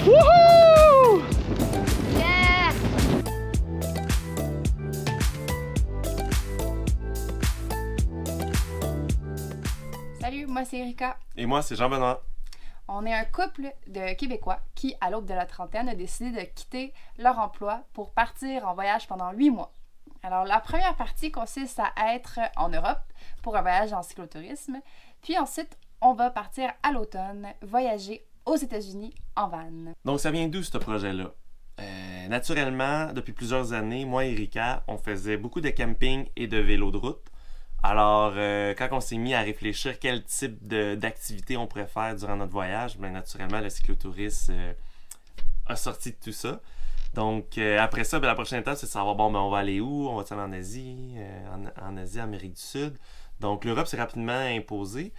Wouhou! Yeah! Salut, moi c'est Erika. Et moi, c'est Jean-Benoît. On est un couple de Québécois qui, à l'aube de la trentaine, a décidé de quitter leur emploi pour partir en voyage pendant 8 mois. Alors, la première partie consiste à être en Europe pour un voyage en cyclotourisme. Puis ensuite, on va partir à l'automne voyager aux États-Unis en van. Donc, ça vient d'où, ce projet-là? Naturellement, depuis plusieurs années, moi et Erika, on faisait beaucoup de camping et de vélo de route. Alors, quand on s'est mis à réfléchir quel type d'activité on pourrait faire durant notre voyage, bien naturellement, le cyclotourisme a sorti de tout ça. Donc, après ça, la prochaine étape, c'est de savoir, on va aller où? On va aller en Asie, en Asie, Amérique du Sud. Donc, l'Europe s'est rapidement imposée.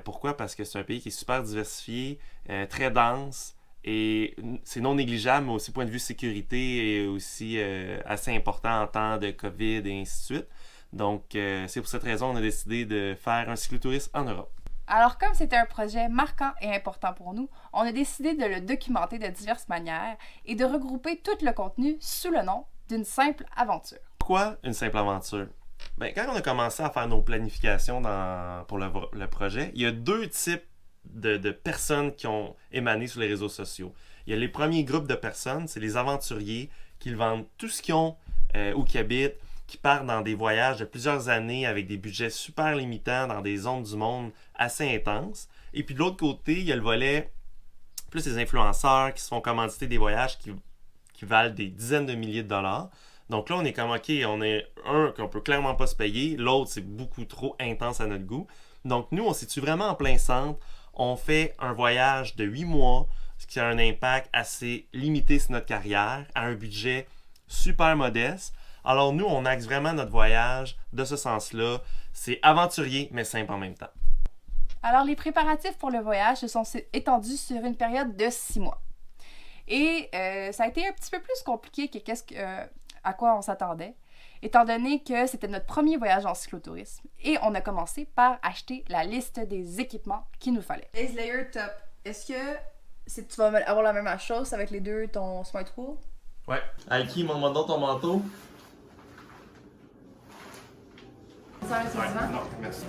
Pourquoi? Parce que c'est un pays qui est super diversifié, très dense, et c'est non négligeable, mais aussi point de vue sécurité, et aussi assez important en temps de COVID et ainsi de suite. Donc, c'est pour cette raison qu'on a décidé de faire un cyclotourisme en Europe. Alors, comme c'était un projet marquant et important pour nous, on a décidé de le documenter de diverses manières et de regrouper tout le contenu sous le nom d'une simple aventure. Pourquoi une simple aventure? Bien, quand on a commencé à faire nos planifications pour le projet, il y a deux types de personnes qui ont émané sur les réseaux sociaux. Il y a les premiers groupes de personnes, c'est les aventuriers qui vendent tout ce qu'ils ont ou qui habitent, qui partent dans des voyages de plusieurs années avec des budgets super limitants dans des zones du monde assez intenses. Et puis de l'autre côté, il y a le volet plus les influenceurs qui se font commanditer des voyages qui valent des dizaines de milliers de dollars. Donc là, on est comme, OK, on est un qu'on peut clairement pas se payer, l'autre, c'est beaucoup trop intense à notre goût. Donc nous, on se situe vraiment en plein centre. On fait un voyage de 8 mois, ce qui a un impact assez limité sur notre carrière, à un budget super modeste. Alors nous, on axe vraiment notre voyage de ce sens-là. C'est aventurier, mais simple en même temps. Alors, les préparatifs pour le voyage se sont étendus sur une période de 6 mois. Et ça a été un petit peu plus compliqué que à quoi on s'attendait, étant donné que c'était notre premier voyage en cyclotourisme. Et on a commencé par acheter la liste des équipements qu'il nous fallait. Base layer top. Est-ce que tu vas avoir la même chose avec les deux, ton Smart Wool? Ouais. Aiki, montre-moi donc ton manteau. Ça va, c'est ça? Non, merci.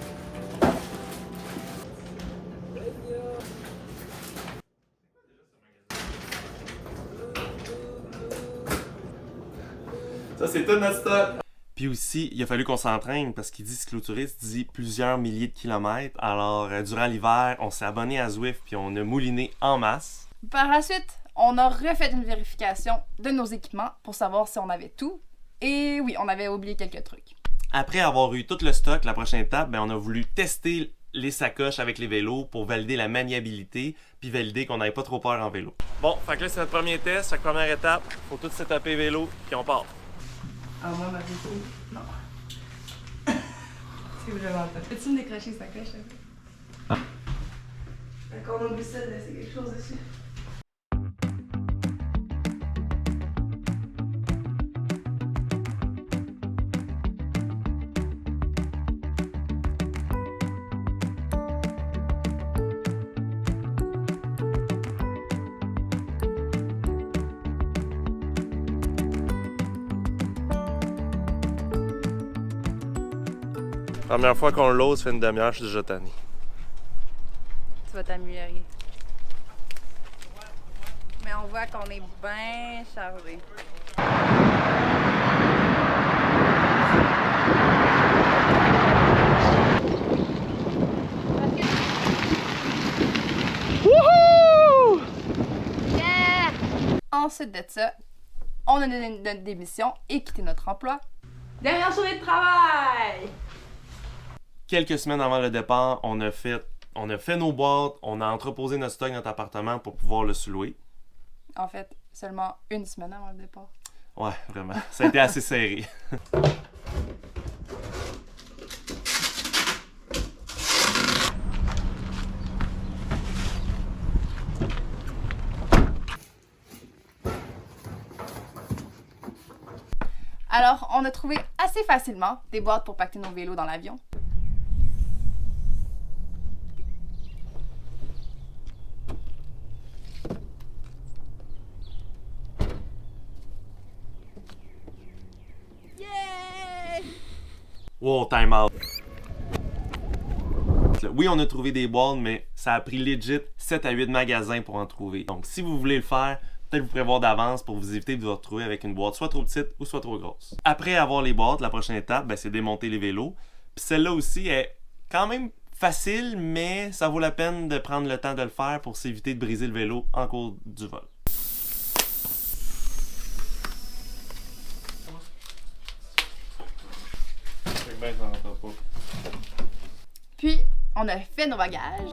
Ça, c'est tout notre stock. Puis aussi, il a fallu qu'on s'entraîne parce qu'il dit cyclotouriste dit plusieurs milliers de kilomètres. Alors, durant l'hiver, on s'est abonné à Zwift puis on a mouliné en masse. Par la suite, on a refait une vérification de nos équipements pour savoir si on avait tout. Et oui, on avait oublié quelques trucs. Après avoir eu tout le stock, la prochaine étape, on a voulu tester les sacoches avec les vélos pour valider la maniabilité puis valider qu'on n'avait pas trop peur en vélo. Bon, fait que là, c'est notre premier test. Chaque première étape, faut tout setuper vélo puis on part. Ah, moi, ma photo, non. C'est vraiment pas. Peux-tu me décrocher sa coche, là? Quand on oublie ça, de laisser quelque chose dessus. Première fois qu'on l'ose, fait une demi-heure, je suis déjà tanné. Tu vas t'améliorer. Mais on voit qu'on est bien chargé. Wouhou! Yeah! Ensuite de ça, on a donné notre démission et quitté notre emploi. Dernière journée de travail! Quelques semaines avant le départ, on a fait nos boîtes, on a entreposé notre stock dans notre appartement pour pouvoir le sous-louer. En fait, seulement une semaine avant le départ. Ouais, vraiment. Ça a été assez serré. Alors, on a trouvé assez facilement des boîtes pour pacter nos vélos dans l'avion. Wow, time out. Oui, on a trouvé des boîtes, mais ça a pris legit 7 à 8 magasins pour en trouver. Donc, si vous voulez le faire, peut-être vous prévoir d'avance pour vous éviter de vous retrouver avec une boîte soit trop petite ou soit trop grosse. Après avoir les boîtes, la prochaine étape, ben, c'est démonter les vélos. Puis celle-là aussi est quand même facile, mais ça vaut la peine de prendre le temps de le faire pour s'éviter de briser le vélo en cours du vol. Puis, on a fait nos bagages.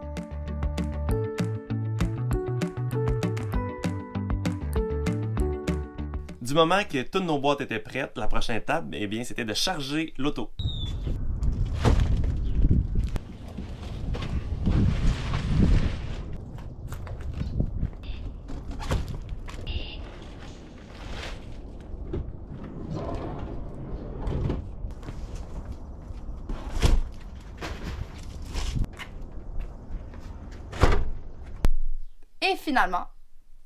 Du moment que toutes nos boîtes étaient prêtes, la prochaine étape, eh bien, c'était de charger l'auto. Et finalement,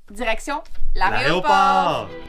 direction l'aéroport. L'aéroport!